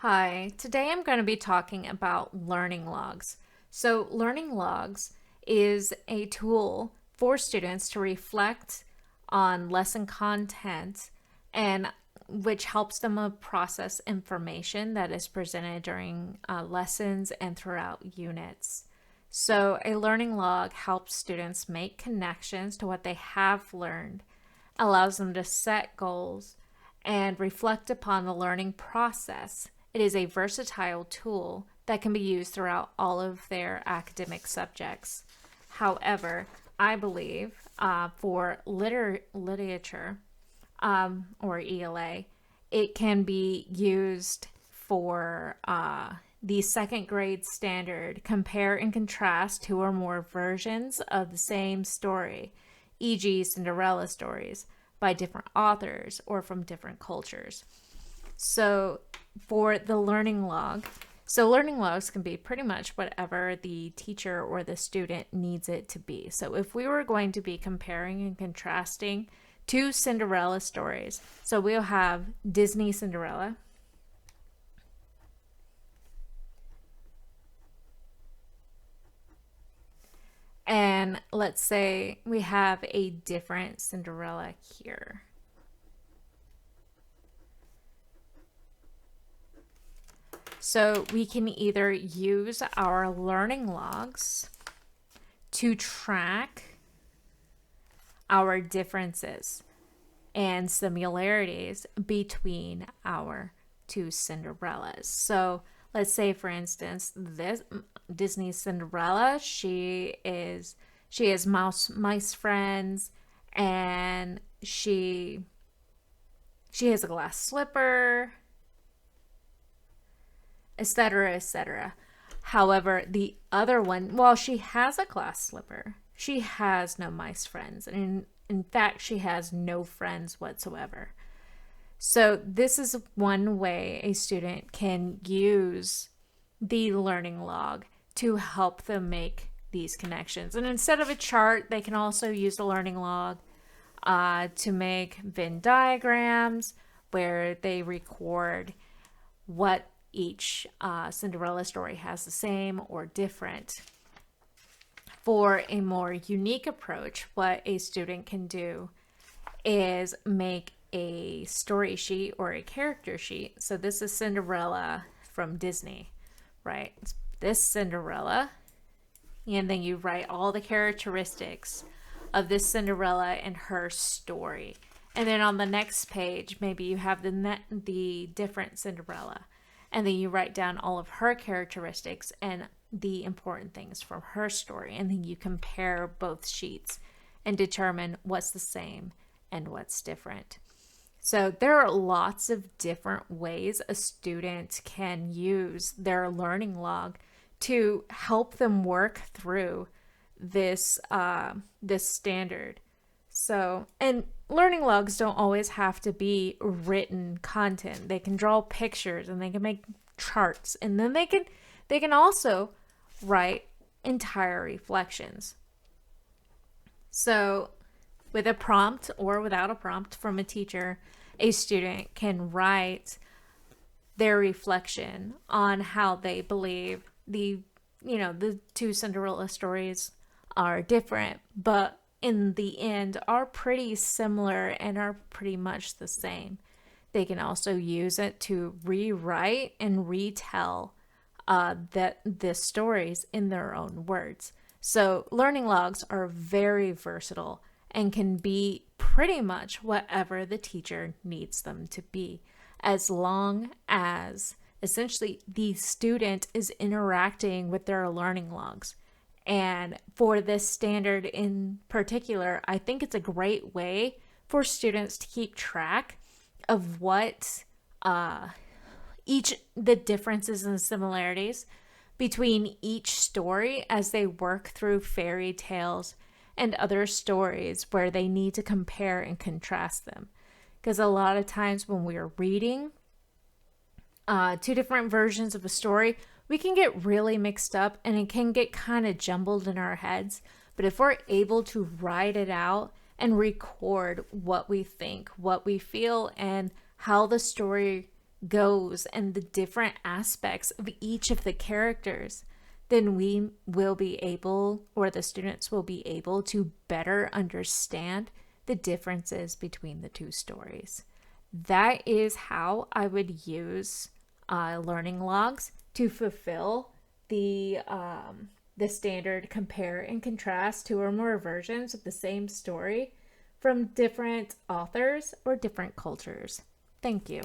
Hi, today I'm going to be talking about learning logs. So, learning logs is a tool for students to reflect on lesson content and which helps them process information that is presented during lessons and throughout units. So, a learning log helps students make connections to what they have learned, allows them to set goals, and reflect upon the learning process. It is a versatile tool that can be used throughout all of their academic subjects. However, I believe for literature or ELA, it can be used for the second grade standard compare and contrast two or more versions of the same story, e.g., Cinderella stories by different authors or from different cultures. So, for the learning log, so learning logs can be pretty much whatever the teacher or the student needs it to be. So, if we were going to be comparing and contrasting two Cinderella stories, so we'll have Disney Cinderella, and let's say we have a different Cinderella here. So we can either use our learning logs to track our differences and similarities between our two Cinderellas. So let's say, for instance, this Disney Cinderella, she has mice friends, and she has a glass slipper, etc., etc. However, the other one, while she has a glass slipper, she has no mice friends. And in fact, she has no friends whatsoever. So, this is one way a student can use the learning log to help them make these connections. And instead of a chart, they can also use the learning log to make Venn diagrams where they record what each Cinderella story has the same or different. For a more unique approach, what a student can do is make a story sheet or a character sheet. So this is Cinderella from Disney, right? This Cinderella, and then you write all the characteristics of this Cinderella and her story. And then on the next page, maybe you have the different Cinderella. And then you write down all of her characteristics and the important things from her story. And then you compare both sheets and determine what's the same and what's different. So there are lots of different ways a student can use their learning log to help them work through this standard. So, and learning logs don't always have to be written content. They can draw pictures and they can make charts, and then they can also write entire reflections. So, with a prompt or without a prompt from a teacher, a student can write their reflection on how they believe the two Cinderella stories are different, but in the end are pretty similar and are pretty much the same. They can also use it to rewrite and retell the stories in their own words. So learning logs are very versatile and can be pretty much whatever the teacher needs them to be, as long as essentially the student is interacting with their learning logs. And for this standard in particular, I think it's a great way for students to keep track of what the differences and similarities between each story as they work through fairy tales and other stories where they need to compare and contrast them. Because a lot of times when we're reading two different versions of a story, we can get really mixed up and it can get kind of jumbled in our heads. But if we're able to write it out and record what we think, what we feel, and how the story goes and the different aspects of each of the characters, then we will be able, or the students will be able, to better understand the differences between the two stories. That is how I would use learning logs to fulfill the standard compare and contrast two or more versions of the same story from different authors or different cultures. Thank you.